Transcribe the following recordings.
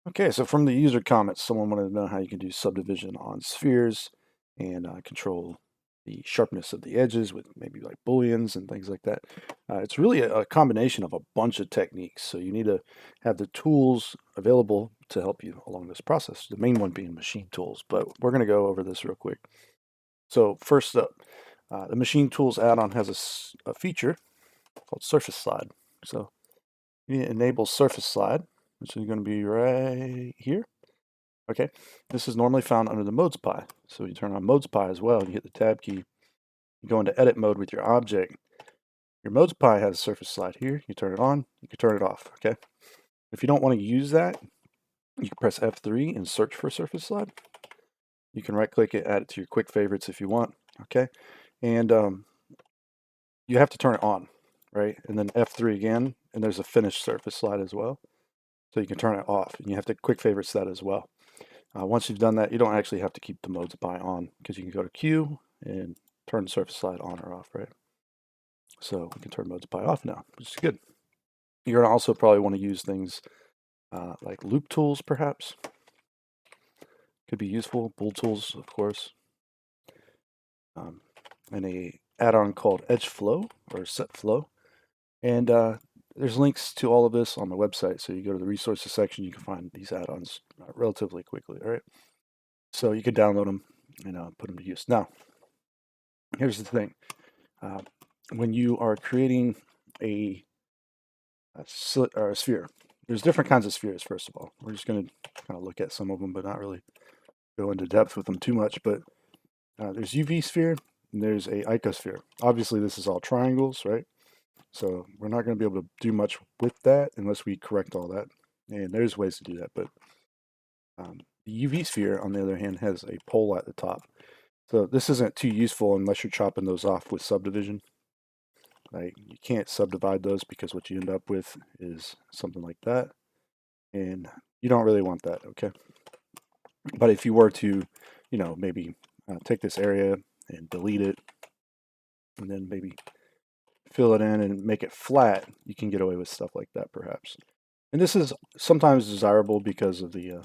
Okay, so from the user comments, someone wanted to know how you can do subdivision on spheres and control the sharpness of the edges with maybe like booleans and things like that. It's really a combination of a bunch of techniques. So you need to have the tools available to help you along this process. The main one being machine tools, but we're going to go over this real quick. So first up, the machine tools add-on has a feature called surface slide. So you enable surface slide, which is going to be right here. Okay, this is normally found under the modes pie. So you turn on modes pie as well, you hit the tab key, you go into edit mode with your object. Your modes pie has a surface slide here. You turn it on, you can turn it off. Okay, if you don't want to use that, you can press F3 and search for surface slide. You can right click it, add it to your quick favorites if you want. Okay, and you have to turn it on, right? And then F3 again, and there's a finished surface slide as well. So you can turn it off, and you have to quick favorites that as well. Once you've done that, you don't actually have to keep the modes pie on because you can go to Q and turn the surface slide on or off, right? So we can turn modes pie off now, which is good. You're going to also probably want to use things like loop tools, perhaps. Could be useful. Bool tools, of course. And a add-on called Edge Flow or Set Flow. And there's links to all of this on the website. So you go to the resources section, you can find these add-ons relatively quickly, all right? So you can download them and put them to use. Now, here's the thing. When you are creating a sphere, there's different kinds of spheres, first of all. We're just going to kind of look at some of them, but not really go into depth with them too much. But there's UV sphere and there's a icosphere. Obviously, this is all triangles, right? So we're not going to be able to do much with that unless we correct all that. And there's ways to do that. But the UV sphere, on the other hand, has a pole at the top. So this isn't too useful unless you're chopping those off with subdivision. Like you can't subdivide those because what you end up with is something like that. And you don't really want that, okay? But if you were to, maybe take this area and delete it, and then maybe fill it in and make it flat, you can get away with stuff like that perhaps. And this is sometimes desirable because of the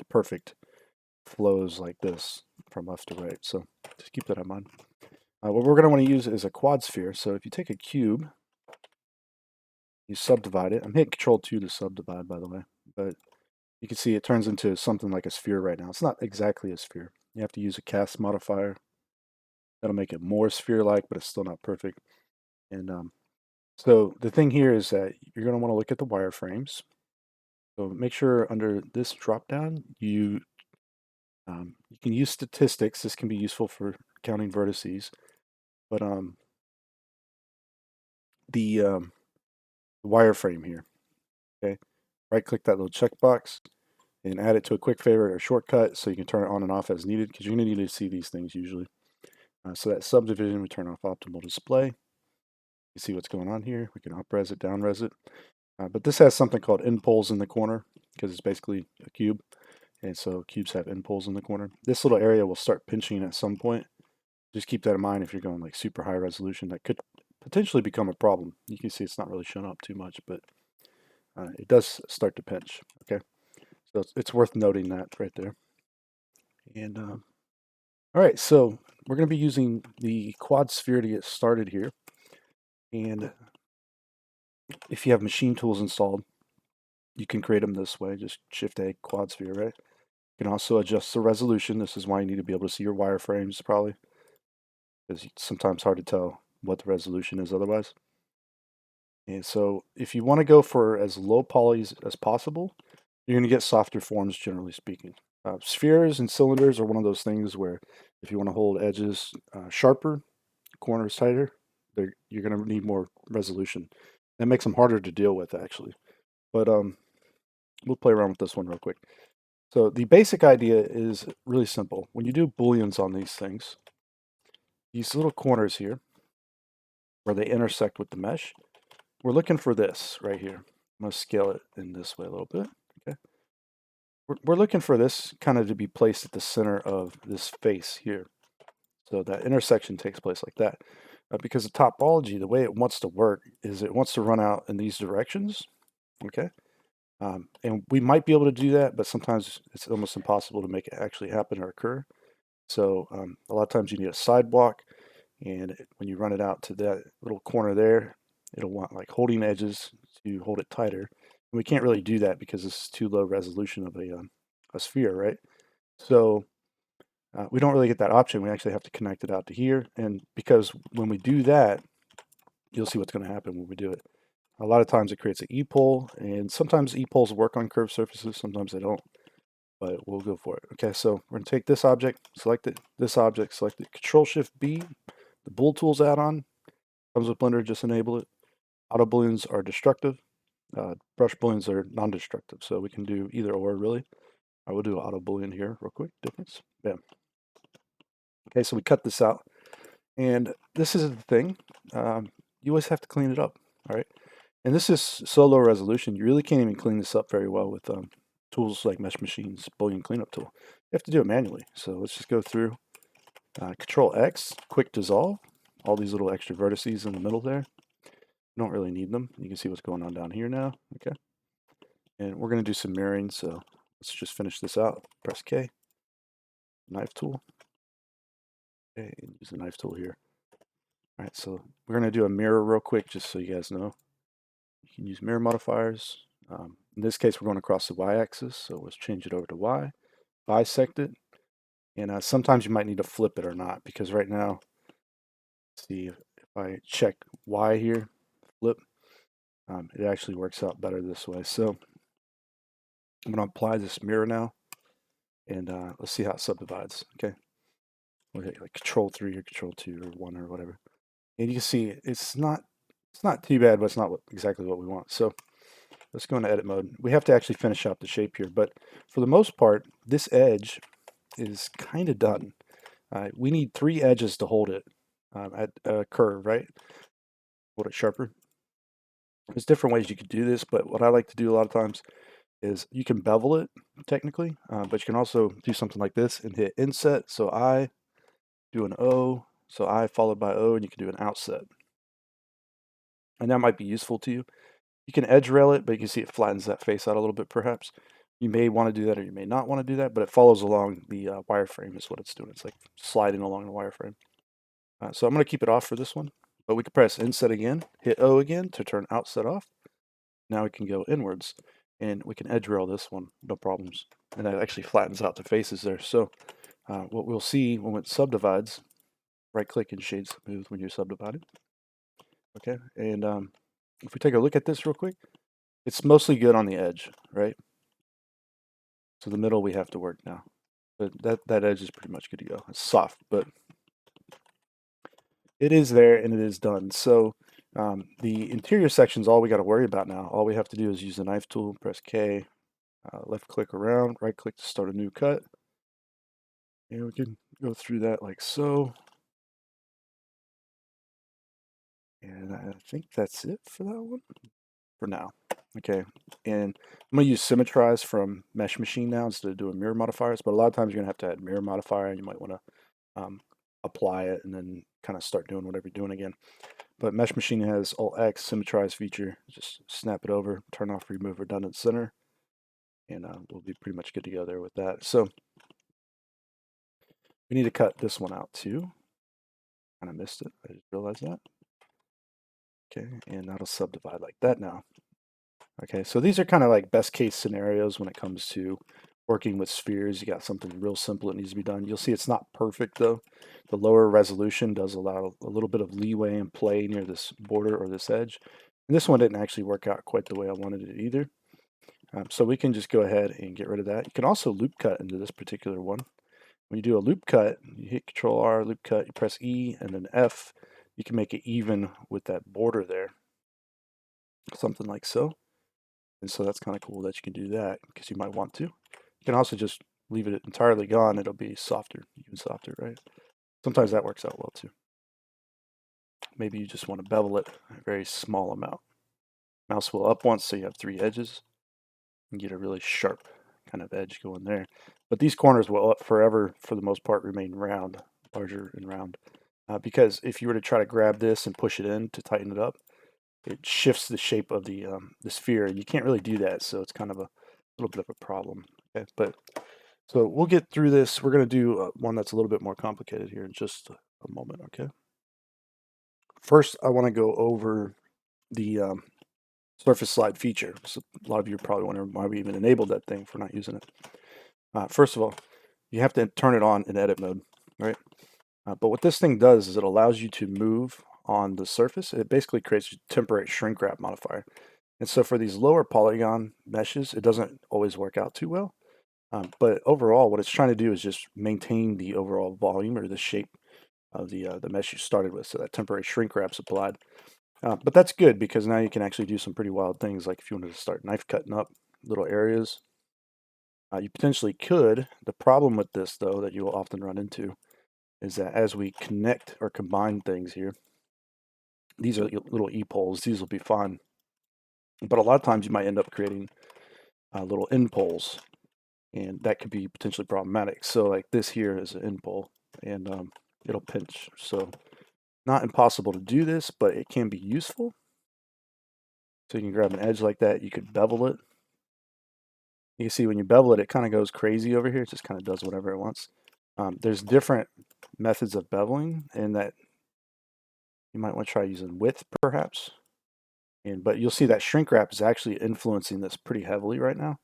perfect flows like this from left to right. So just keep that in mind. What we're going to want to use is a quad sphere. So if you take a cube, you subdivide it. I'm hitting Control-2 to subdivide, by the way. But you can see it turns into something like a sphere right now. It's not exactly a sphere. You have to use a cast modifier. That'll make it more sphere-like, but it's still not perfect. And so the thing here is that you're going to want to look at the wireframes. So make sure under this drop-down, you can use statistics. This can be useful for counting vertices. But the wireframe here, okay? Right-click that little checkbox and add it to a quick favorite or shortcut so you can turn it on and off as needed because you're going to need to see these things usually. So that subdivision, we turn off optimal display. You see what's going on here. We can up-res it, down-res it. But this has something called end poles in the corner because it's basically a cube. And so cubes have end poles in the corner. This little area will start pinching at some point. Just keep that in mind if you're going like super high resolution. That could potentially become a problem. You can see it's not really shown up too much, but it does start to pinch, okay? So it's worth noting that right there. And all right, so we're going to be using the quad sphere to get started here. And if you have machine tools installed, you can create them this way. Just Shift-A, quad sphere, right? You can also adjust the resolution. This is why you need to be able to see your wireframes probably, because it's sometimes hard to tell what the resolution is otherwise. And so if you want to go for as low polys as possible, you're going to get softer forms, generally speaking. Spheres and cylinders are one of those things where if you want to hold edges sharper, corners tighter, you're going to need more resolution. That makes them harder to deal with, actually. But we'll play around with this one real quick. So the basic idea is really simple. When you do booleans on these things, these little corners here, where they intersect with the mesh, we're looking for this right here. I'm going to scale it in this way a little bit. Okay. We're looking for this kind of to be placed at the center of this face here. So that intersection takes place like that. Because the topology, the way it wants to work is it wants to run out in these directions. Okay. And we might be able to do that, but sometimes it's almost impossible to make it actually happen or occur. So a lot of times you need a sidewalk, and when you run it out to that little corner there, it'll want like holding edges to hold it tighter. And we can't really do that because this is too low resolution of a sphere, right? So we don't really get that option. We actually have to connect it out to here. And because when we do that, you'll see what's going to happen when we do it. A lot of times it creates an E-pole, and sometimes E-poles work on curved surfaces, sometimes they don't, but we'll go for it. Okay, so we're going to take this object, select it, this object, select it, Control-Shift-B, the Bool Tools add-on, comes with Blender, just enable it. Auto booleans are destructive, brush booleans are non-destructive, so we can do either or really. I will do an auto boolean here real quick, difference, bam. Okay, so we cut this out, and this is the thing, you always have to clean it up, all right? And this is so low resolution, you really can't even clean this up very well with tools like Mesh Machine's Boolean Cleanup tool. You have to do it manually. So let's just go through Control X, Quick Dissolve, all these little extra vertices in the middle there. You don't really need them. You can see what's going on down here now. Okay. And we're going to do some mirroring. So let's just finish this out. Press K, knife tool. Okay, and use the knife tool here. All right, so we're going to do a mirror real quick just so you guys know. You can use mirror modifiers. In this case, we're going across the y-axis, so let's change it over to y, bisect it, and sometimes you might need to flip it or not, because right now, see if I check y here, flip, it actually works out better this way. So I'm going to apply this mirror now, and let's see how it subdivides. Okay, we'll hit like Control-3 or Control-2 or 1 or whatever, and you can see it's not too bad, but it's not exactly what we want. So let's go into edit mode. We have to actually finish out the shape here, but for the most part, this edge is kind of done. We need 3 edges to hold it at a curve, right? Hold it sharper. There's different ways you could do this, but what I like to do a lot of times is you can bevel it technically, but you can also do something like this and hit inset. So I do an O, so I followed by O, and you can do an outset. And that might be useful to you. You can edge rail it, but you can see it flattens that face out a little bit perhaps. You may want to do that or you may not want to do that, but it follows along the wireframe is what it's doing. It's like sliding along the wireframe. So I'm going to keep it off for this one, but we can press inset again, hit O again to turn outset off. Now we can go inwards and we can edge rail this one, no problems. And that actually flattens out the faces there. So what we'll see when it subdivides, right click and shade smooth when you're subdivided. Okay, and if we take a look at this real quick, it's mostly good on the edge, right? So the middle we have to work now. But that edge is pretty much good to go. It's soft, but it is there and it is done. So the interior section is all we got to worry about now. All we have to do is use the knife tool, press K, left click around, right click to start a new cut. And we can go through that like so. And I think that's it for that one for now. Okay, and I'm going to use Symmetrize from Mesh Machine now instead of doing mirror modifiers, but a lot of times you're going to have to add mirror modifier, and you might want to apply it and then kind of start doing whatever you're doing again. But Mesh Machine has Alt-X Symmetrize feature. Just snap it over, turn off Remove Redundant Center, and we'll be pretty much good to go there with that. So we need to cut this one out too. Kind of missed it. I just realized that. Okay, and that'll subdivide like that now. Okay, so these are kind of like best case scenarios when it comes to working with spheres. You got something real simple that needs to be done. You'll see it's not perfect though. The lower resolution does allow a little bit of leeway and play near this border or this edge. And this one didn't actually work out quite the way I wanted it either. So we can just go ahead and get rid of that. You can also loop cut into this particular one. When you do a loop cut, you hit Control R, loop cut, you press E and then F. You can make it even with that border there. Something like so. And so that's kind of cool that you can do that because you might want to. You can also just leave it entirely gone. It'll be softer, even softer, right? Sometimes that works out well too. Maybe you just want to bevel it a very small amount. Mouse wheel up once so you have 3 edges and get a really sharp kind of edge going there. But these corners will forever, for the most part, remain round, larger and round. Because if you were to try to grab this and push it in to tighten it up, it shifts the shape of the sphere. You can't really do that, so it's kind of a little bit of a problem. Okay, but so we'll get through this. We're going to do one that's a little bit more complicated here in just a moment. Okay. First, I want to go over the surface slide feature. So a lot of you are probably wondering why we even enabled that thing if we're not using it. First of all, you have to turn it on in edit mode, right? But what this thing does is it allows you to move on the surface. It basically creates a temporary shrink wrap modifier. And so for these lower polygon meshes, it doesn't always work out too well. But overall, what it's trying to do is just maintain the overall volume or the shape of the mesh you started with. So that temporary shrink wrap's applied. But that's good because now you can actually do some pretty wild things. Like if you wanted to start knife cutting up little areas, you potentially could. The problem with this, though, that you will often run into is that as we connect or combine things here, these are little e-poles. These will be fine. But a lot of times you might end up creating little end poles, and that could be potentially problematic. So like this here is an end pole, and it'll pinch. So not impossible to do this, but it can be useful. So you can grab an edge like that. You could bevel it. You can see when you bevel it, it kind of goes crazy over here. It just kind of does whatever it wants. There's different methods of beveling, and that you might want to try using width perhaps. But you'll see that shrink wrap is actually influencing this pretty heavily right now.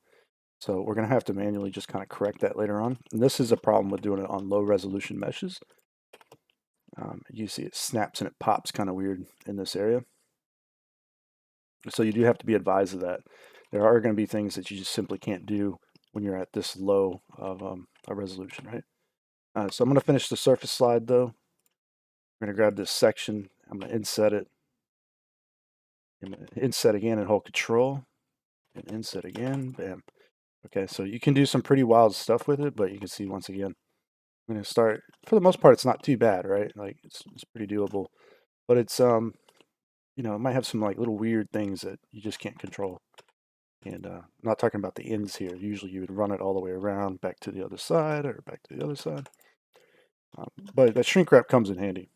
So we're going to have to manually just kind of correct that later on. And this is a problem with doing it on low resolution meshes. You see it snaps and it pops kind of weird in this area. So you do have to be advised of that. There are going to be things that you just simply can't do when you're at this low of a resolution, right? So I'm going to finish the surface slide though. I'm going to grab this section. I'm going to inset it. I'm going to inset again and hold Control. And inset again. Bam. Okay, so you can do some pretty wild stuff with it, but you can see once again, I'm going to start. For the most part, it's not too bad, right? Like it's pretty doable, but it's you know, it might have some like little weird things that you just can't control. And I'm not talking about the ends here. Usually you would run it all the way around back to the other side or back to the other side. But that shrink wrap comes in handy.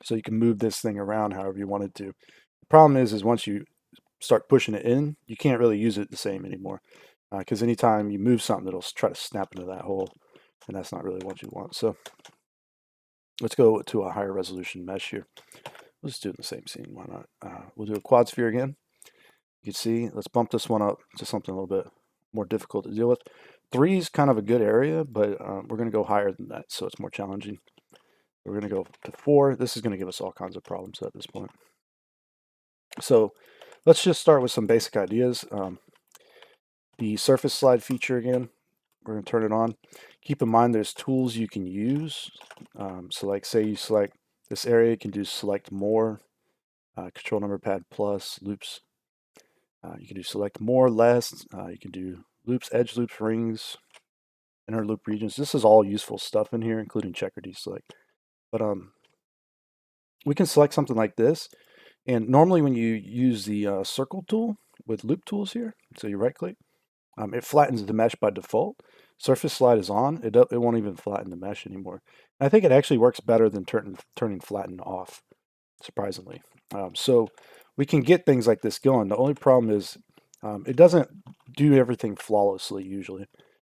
So you can move this thing around however you wanted to. The problem is once you start pushing it in, you can't really use it the same anymore. Because anytime you move something, it'll try to snap into that hole. And that's not really what you want. So let's go to a higher resolution mesh here. Let's do it in the same scene. Why not? We'll do a quad sphere again. You can see, let's bump this one up to something a little bit more difficult to deal with. 3 is kind of a good area, but we're going to go higher than that, so it's more challenging. We're going to go to 4. This is going to give us all kinds of problems at this point. So let's just start with some basic ideas. The surface slide feature again, we're going to turn it on. Keep in mind there's tools you can use. So like say you select this area, you can do select more, control number pad plus, loops. You can do select more, less. You can do loops, edge loops, rings, inner loop regions. This is all useful stuff in here, including checker deselect. But we can select something like this. And normally when you use the circle tool with loop tools here, so you right click, it flattens the mesh by default. Surface slide is on. It won't even flatten the mesh anymore. And I think it actually works better than turning flatten off, surprisingly. So we can get things like this going. The only problem is it doesn't do everything flawlessly usually.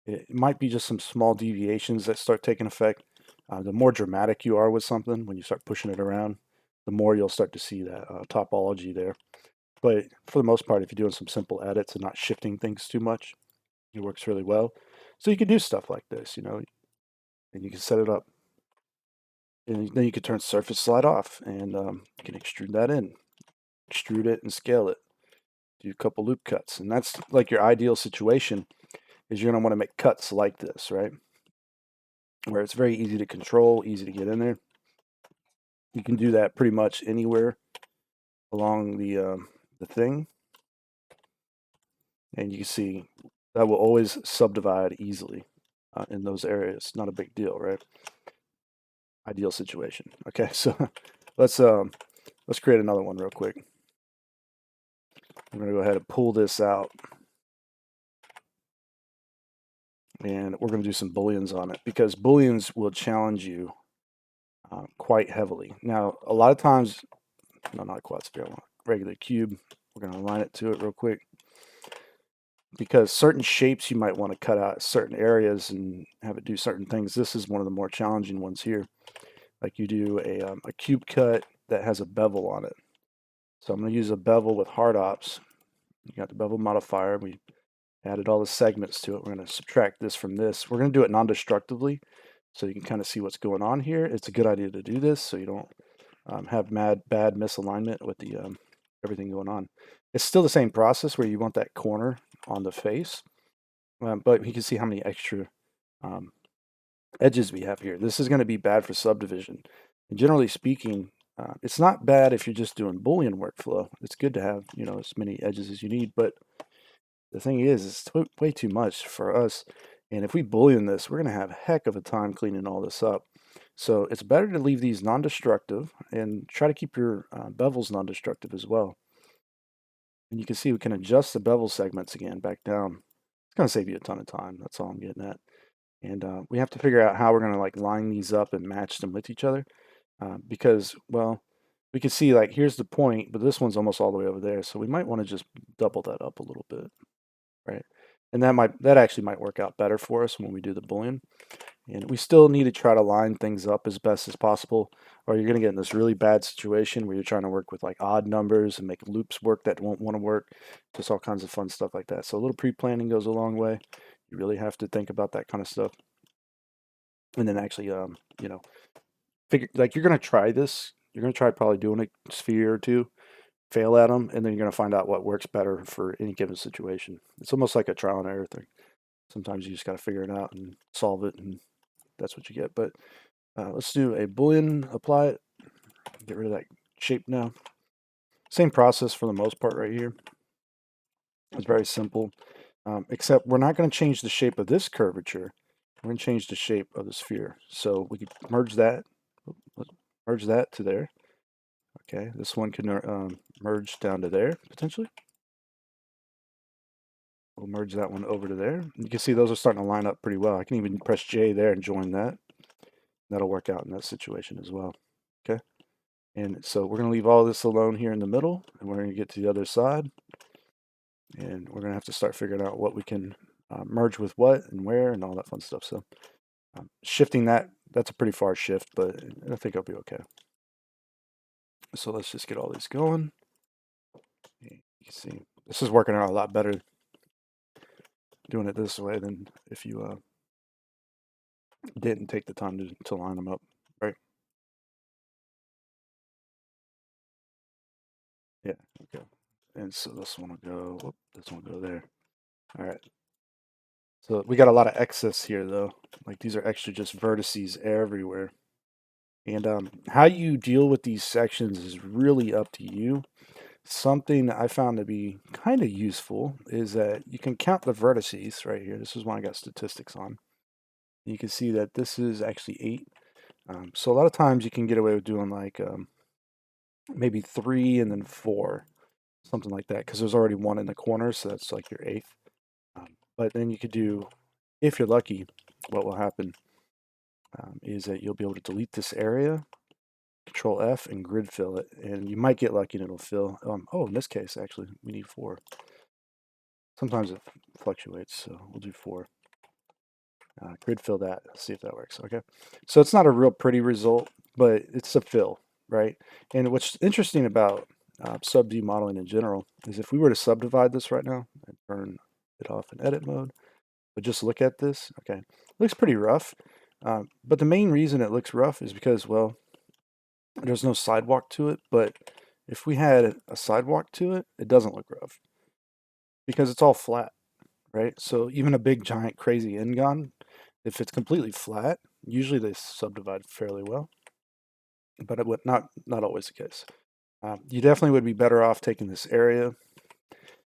It might be just some small deviations that start taking effect. The more dramatic you are with something, when you start pushing it around, the more you'll start to see that topology there. But for the most part, if you're doing some simple edits and not shifting things too much, it works really well. So you can do stuff like this, you know, and you can set it up. And then you can turn surface slide off, and you can extrude that in, extrude it and scale it. Do a couple loop cuts, and that's like your ideal situation. Is you're going to want to make cuts like this, right? Where it's very easy to control, easy to get in there. You can do that pretty much anywhere along the thing, and you can see that will always subdivide easily in those areas. Not a big deal, right? Ideal situation. Okay, so let's create another one real quick. I'm going to go ahead and pull this out, and we're going to do some booleans on it because booleans will challenge you quite heavily. Now, a lot of times, no, not a quad sphere, I want regular cube. We're going to align it to it real quick, because certain shapes you might want to cut out certain areas and have it do certain things. This is one of the more challenging ones here. Like you do a cube cut that has a bevel on it. So I'm going to use a bevel with hard ops. You got the bevel modifier. We added all the segments to it. We're going to subtract this from this. We're going to do it non-destructively, so you can kind of see what's going on here. It's a good idea to do this so you don't have bad misalignment with the everything going on. It's still the same process where you want that corner on the face, but you can see how many extra edges we have here. This is going to be bad for subdivision. And generally speaking, it's not bad if you're just doing Boolean workflow. It's good to have, you know, as many edges as you need, but the thing is, it's way too much for us. And if we Boolean this, we're going to have a heck of a time cleaning all this up. So it's better to leave these non-destructive and try to keep your bevels non-destructive as well. And you can see we can adjust the bevel segments again back down. It's going to save you a ton of time. That's all I'm getting at. And we have to figure out how we're going to like line these up and match them with each other. Because, well, we can see like here's the point, but this one's almost all the way over there. So we might want to just double that up a little bit, right? And that actually might work out better for us when we do the Boolean. And we still need to try to line things up as best as possible, or you're going to get in this really bad situation where you're trying to work with like odd numbers and make loops work that won't want to work. Just all kinds of fun stuff like that. So a little pre-planning goes a long way. You really have to think about that kind of stuff. And then actually, you know, figure like you're going to try this. You're going to try probably doing a sphere or two, fail at them, and then you're going to find out what works better for any given situation. It's almost like a trial and error thing. Sometimes you just got to figure it out and solve it, and that's what you get. But let's do a Boolean, apply it, get rid of that shape now. Same process for the most part right here. It's very simple, except we're not going to change the shape of this curvature. We're going to change the shape of the sphere. So we could merge that to there. Okay, this one can merge down to there, potentially. We'll merge that one over to there. You can see those are starting to line up pretty well. I can even press J there and join that. That'll work out in that situation as well. Okay. And so we're going to leave all this alone here in the middle, and we're going to get to the other side. And we're going to have to start figuring out what we can merge with what and where and all that fun stuff. So shifting that's a pretty far shift, but I think it'll be okay. So let's just get all these going. You can see this is working out a lot better doing it this way than if you didn't take the time to line them up, right? Yeah, okay. And so this one will go, whoop, this one will go there. All right. So we got a lot of excess here though. Like these are extra just vertices everywhere. And how you deal with these sections is really up to you. Something I found to be kind of useful is that you can count the vertices right here. This is one I got statistics on. You can see that this is actually 8. So a lot of times you can get away with doing like maybe 3 and then 4, something like that, because there's already 1 in the corner, so that's like your 8th. But then you could do, if you're lucky, what will happen is that you'll be able to delete this area, Control F, and grid fill it, and you might get lucky and it'll fill. Oh, in this case, actually, we need 4. Sometimes it fluctuates, so we'll do 4. Grid fill that, see if that works. Okay, so it's not a real pretty result, but it's a fill, right? And what's interesting about SubD modeling in general is if we were to subdivide this right now and turn it off in edit mode, but just look at this, okay, it looks pretty rough. But the main reason it looks rough is because, well, there's no sidewalk to it. But if we had a sidewalk to it, it doesn't look rough because it's all flat, right? So even a big, giant, crazy n-gon, if it's completely flat, usually they subdivide fairly well. But it would not always the case. You definitely would be better off taking this area.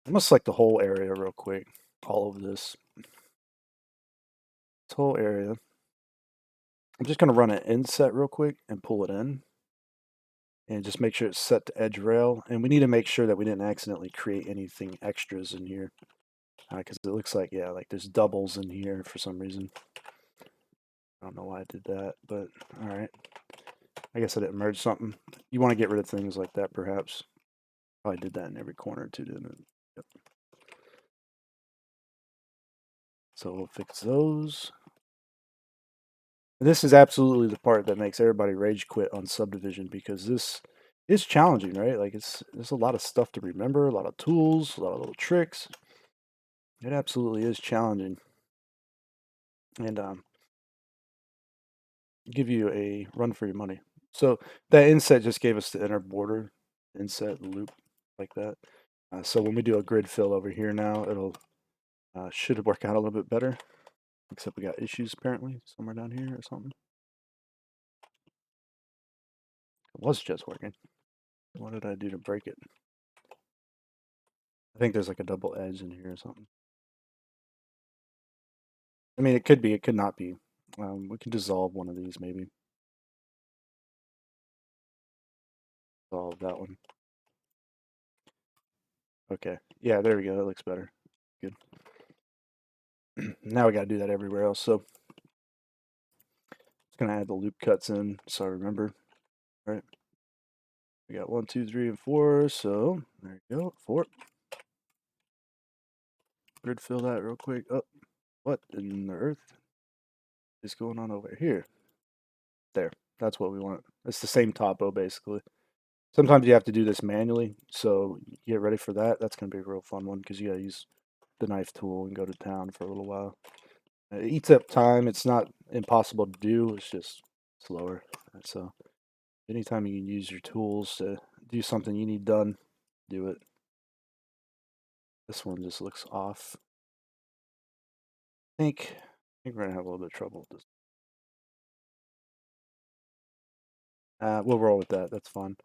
I'm gonna select the whole area real quick, all of this whole area. I'm just going to run an inset real quick and pull it in and just make sure it's set to edge rail. And we need to make sure that we didn't accidentally create anything extras in here because it looks like, yeah, like there's doubles in here for some reason. I don't know why I did that, but all right. I guess I didn't merge something. You want to get rid of things like that perhaps. Probably did that in every corner too, didn't it? Yep. So we'll fix those. This is absolutely the part that makes everybody rage quit on subdivision, because this is challenging, right? Like there's a lot of stuff to remember, a lot of tools, a lot of little tricks. It absolutely is challenging, and give you a run for your money. So that inset just gave us the inner border inset loop like that. So when we do a grid fill over here now, it'll should work out a little bit better. Except we got issues apparently somewhere down here or something. It was just working. What did I do to break it? I think there's like a double edge in here or something. I mean, it could be, it could not be. We can dissolve one of these maybe. Dissolve that one. Okay. Yeah, there we go. That looks better. Good. Now we got to do that everywhere else. So it's going to add the loop cuts in. So I remember, right? We got 1, 2, 3, and 4. So there you go. 4. Grid fill that real quick. Oh, what in the earth is going on over here? There. That's what we want. It's the same topo basically. Sometimes you have to do this manually, so get ready for that. That's going to be a real fun one because you got to use the knife tool and go to town for a little while. It eats up time. It's not impossible to do. It's just slower. So anytime you can use your tools to do something you need done, do it. This one just looks off. I think we're going to have a little bit of trouble with this. We'll roll with that. That's fun.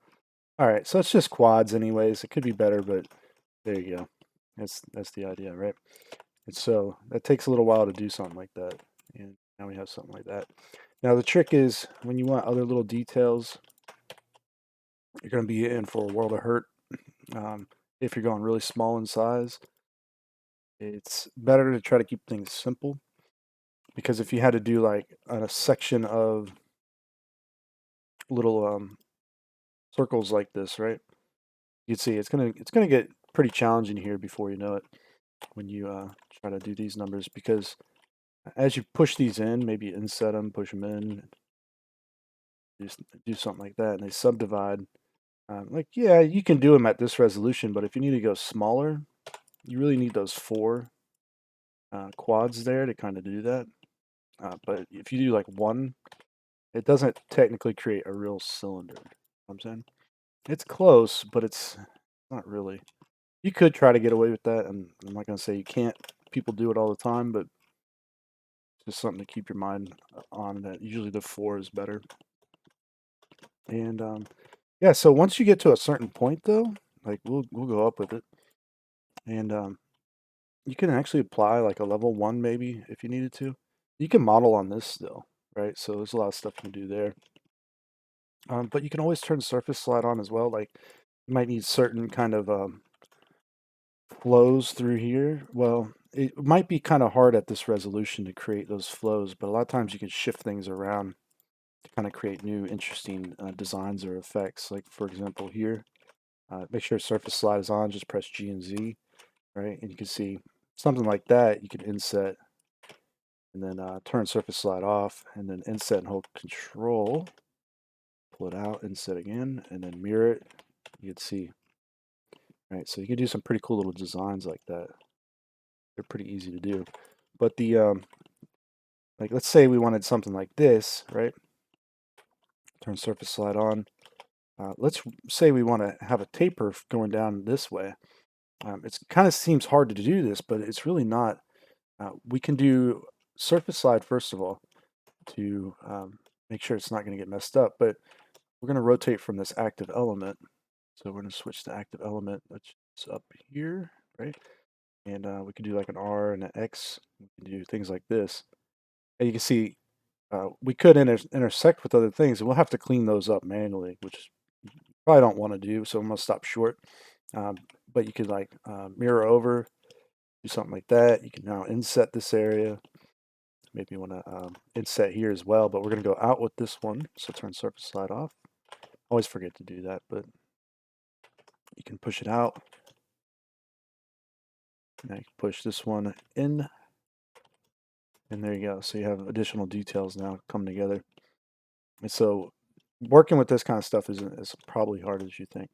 All right, so it's just quads anyways. It could be better, but there you go. That's the idea, right? And so that takes a little while to do something like that. And now we have something like that. Now the trick is when you want other little details, you're going to be in for a world of hurt. If you're going really small in size, it's better to try to keep things simple. Because if you had to do like a section of little circles like this, right? You'd see it's gonna get pretty challenging here before you know it when you try to do these numbers, because as you push these in, maybe inset them, push them in, do something like that, and they subdivide. Like, yeah, you can do them at this resolution, but if you need to go smaller, you really need those 4 quads there to kind of do that. But if you do like 1, it doesn't technically create a real cylinder. You know what I'm saying? It's close, but it's not really. You could try to get away with that, and I'm not going to say you can't. People do it all the time, but it's just something to keep your mind on, that usually the 4 is better. And yeah, so once you get to a certain point, though, like we'll go up with it, and you can actually apply like a level 1 maybe if you needed to. You can model on this still, right? So there's a lot of stuff you can do there. But you can always turn surface slide on as well. Like you might need certain kind of flows through here. Well, it might be kind of hard at this resolution to create those flows, but a lot of times you can shift things around to kind of create new interesting designs or effects. Like for example here, make sure surface slide is on, just press G and Z, right? And you can see something like that. You can inset and then turn surface slide off, and then inset and hold control, pull it out, inset again, and then mirror it. You can see, right? So you can do some pretty cool little designs like that. They're pretty easy to do. But the like, let's say we wanted something like this, right? Turn surface slide on. Let's say we want to have a taper going down this way. It kind of seems hard to do this, but it's really not. We can do surface slide first of all to make sure it's not going to get messed up. But we're going to rotate from this active element. So we're going to switch to active element, which is up here, right? And we can do like an R and an X. We can do things like this. And you can see we could intersect with other things, and we'll have to clean those up manually, which you probably don't want to do. So I'm going to stop short. But you could like mirror over, do something like that. You can now inset this area. Maybe you want to inset here as well, but we're going to go out with this one. So turn surface slide off. Always forget to do that, but You can push it out. Now you can push this one in. And there you go. So you have additional details now come together. And so working with this kind of stuff isn't as probably hard as you think.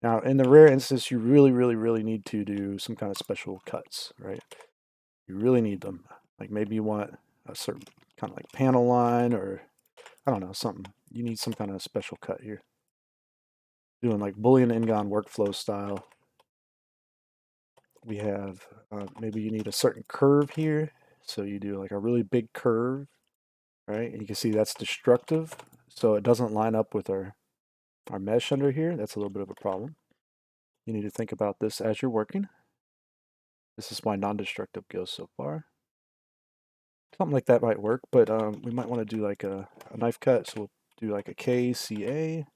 Now, in the rare instance, you really need to do some kind of special cuts, right? You really need them. Like maybe you want a certain kind of like panel line or I don't know, something. You need some kind of special cut here. Doing like boolean ingon workflow style. We have maybe you need a certain curve here. So you do like a really big curve, right? And you can see that's destructive. So it doesn't line up with our mesh under here. That's a little bit of a problem. You need to think about this as you're working. This is why non-destructive goes so far. Something like that might work, but we might want to do like a knife cut. So we'll do like a KCA.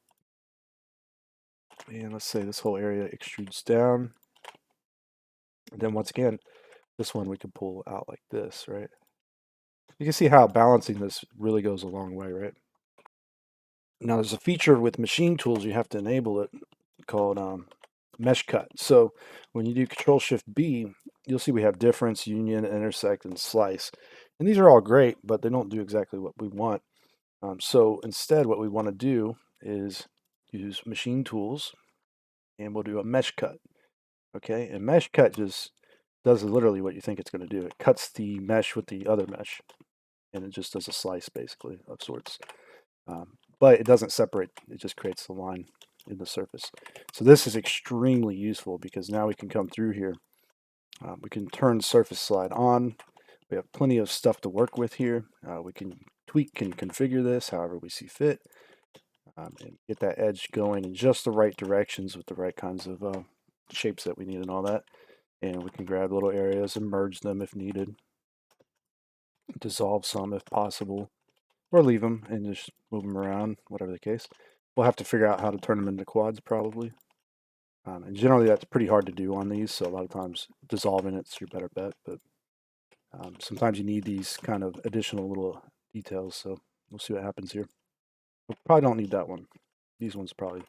And let's say this whole area extrudes down. And then once again, this one we can pull out like this, right? You can see how balancing this really goes a long way, right? Now there's a feature with machine tools, you have to enable it called mesh cut. So when you do Control Shift B, you'll see we have difference, union, intersect, and slice. And these are all great, but they don't do exactly what we want. So instead, what we want to do is use machine tools, and we'll do a mesh cut. Okay, and mesh cut just does literally what you think it's going to do. It cuts the mesh with the other mesh, and it just does a slice basically of sorts. But it doesn't separate, it just creates the line in the surface. So this is extremely useful because now we can come through here. We can turn surface slide on. We have plenty of stuff to work with here. We can tweak and configure this however we see fit, and get that edge going in just the right directions with the right kinds of shapes that we need and all that. And we can grab little areas and merge them if needed, dissolve some if possible, or leave them and just move them around, whatever the case. We'll have to figure out how to turn them into quads probably. And generally that's pretty hard to do on these, so a lot of times dissolving it's your better bet, but sometimes you need these kind of additional little details, so we'll see what happens here. We probably don't need that one. These ones probably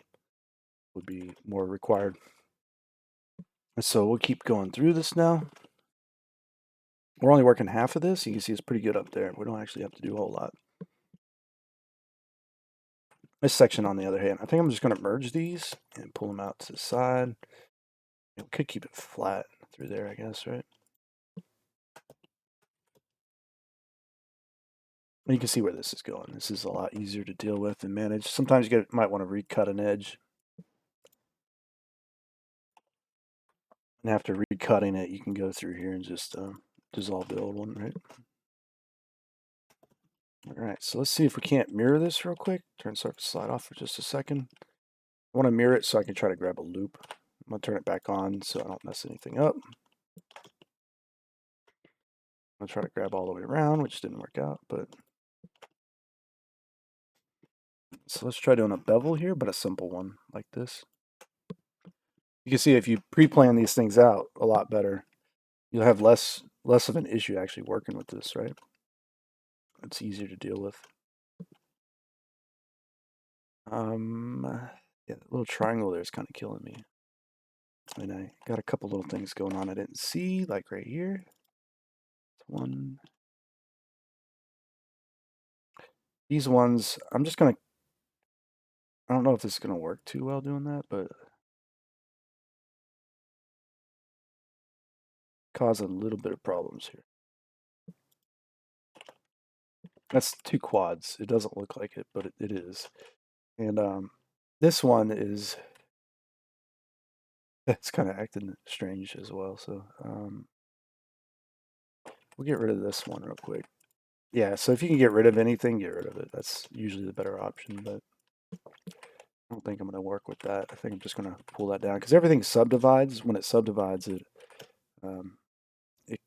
would be more required. And so we'll keep going through this now. We're only working half of this. You can see it's pretty good up there. We don't actually have to do a whole lot. This section, on the other hand, I think I'm just going to merge these and pull them out to the side. We could keep it flat through there, I guess, right? You can see where this is going. This is a lot easier to deal with and manage. Sometimes you might want to recut an edge. And after recutting it, you can go through here and just dissolve the old one, right? All right, so let's see if we can't mirror this real quick. Turn surface slide off for just a second. I want to mirror it so I can try to grab a loop. I'm going to turn it back on so I don't mess anything up. I'm going to try to grab all the way around, which didn't work out, but... So let's try doing a bevel here, but a simple one like this. You can see if you pre-plan these things out a lot better, you'll have less of an issue actually working with this, right? It's easier to deal with. Yeah, that little triangle there is kind of killing me. And I got a couple little things going on I didn't see, like right here. One. These ones, I'm just gonna, I don't know if this is gonna work too well doing that, but cause a little bit of problems here. That's two quads. It doesn't look like it, but it is. And this one is, it's kind of acting strange as well. So we'll get rid of this one real quick. Yeah, so if you can get rid of anything, get rid of it. That's usually the better option, but I don't think I'm going to work with that. I think I'm just going to pull that down because everything subdivides. When it subdivides, it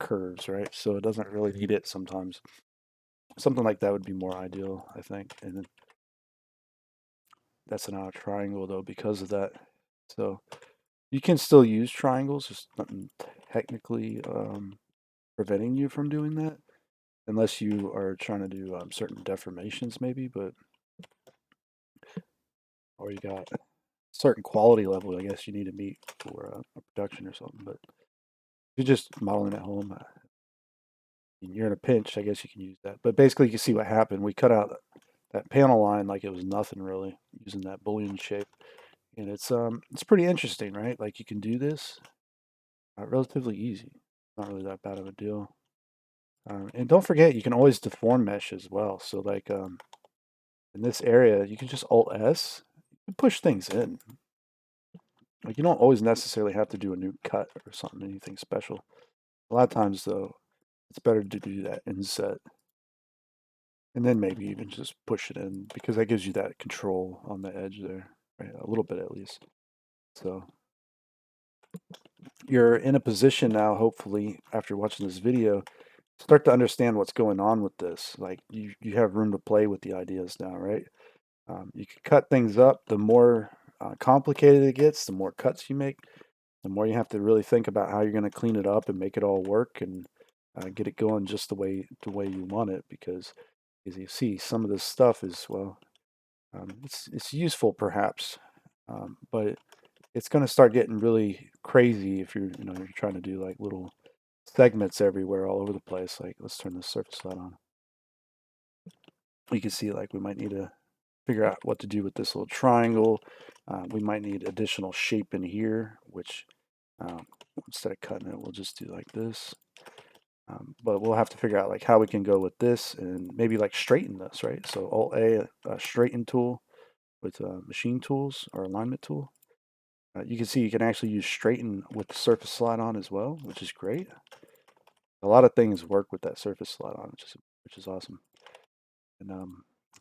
curves, right? So it doesn't really need it sometimes. Something like that would be more ideal, I think. And then that's not a triangle though because of that. So you can still use triangles, just nothing technically preventing you from doing that, unless you are trying to do certain deformations maybe, but or you got certain quality level, I guess, you need to meet for a production or something. But if you're just modeling at home, and you're in a pinch, I guess you can use that. But basically, you can see what happened. We cut out that panel line like it was nothing really, using that boolean shape, and it's pretty interesting, right? Like you can do this relatively easy. Not really that bad of a deal. And don't forget, you can always deform mesh as well. So like in this area, you can just Alt S, and push things in. Like you don't always necessarily have to do a new cut or something, anything special. A lot of times though, it's better to do that inset. And then maybe even just push it in because that gives you that control on the edge there, right? A little bit at least. So you're in a position now, hopefully, after watching this video, start to understand what's going on with this. Like you have room to play with the ideas now, right? You can cut things up. The more complicated it gets, the more cuts you make, the more you have to really think about how you're going to clean it up and make it all work and get it going just the way you want it. Because as you see, some of this stuff is well, it's useful perhaps, but it's going to start getting really crazy if you're trying to do like little segments everywhere all over the place. Like let's turn this surface light on. You can see like we might need to figure out what to do with this little triangle. We might need additional shape in here, which instead of cutting it, we'll just do like this. But we'll have to figure out like how we can go with this and maybe like straighten this, right? So Alt A, straighten tool with machine tools or alignment tool. You can see you can actually use straighten with the surface slide on as well, which is great. A lot of things work with that surface slide on, which is awesome. And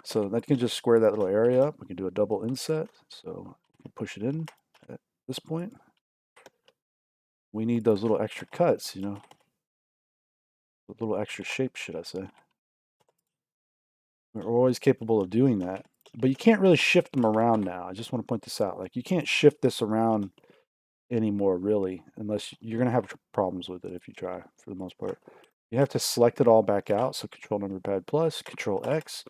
so that can just square that little area up. We can do a double inset. So push it in at this point. We need those little extra cuts, the little extra shapes, should I say. We're always capable of doing that. But you can't really shift them around now. I just want to point this out. Like you can't shift this around anymore, really, unless you're going to have problems with it if you try, for the most part. You have to select it all back out. So Control Number Pad plus, Control X.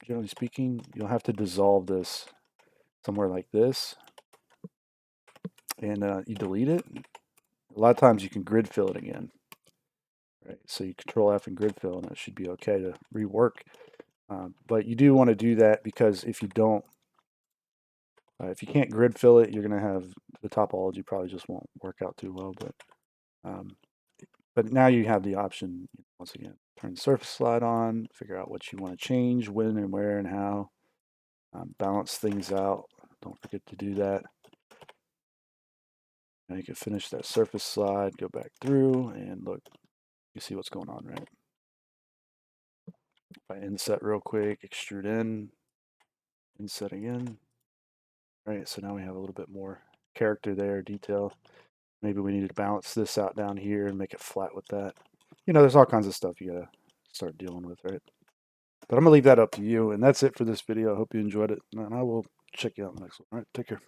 Generally speaking, you'll have to dissolve this somewhere like this. And you delete it. A lot of times you can grid fill it again. Right? So you Control F and grid fill, and it should be okay to rework. But you do want to do that because if you don't, if you can't grid fill it, you're going to have the topology probably just won't work out too well. But now you have the option, once again, turn the surface slide on, figure out what you want to change, when and where and how, balance things out. Don't forget to do that. Now you can finish that surface slide, go back through, and look, you see what's going on, right? If I inset real quick, extrude in, inset again. Right, so now we have a little bit more character there, detail. Maybe we need to balance this out down here and make it flat with that. There's all kinds of stuff you gotta start dealing with, right? But I'm gonna leave that up to you, and that's it for this video. I hope you enjoyed it, and I will check you out in the next one. All right, take care.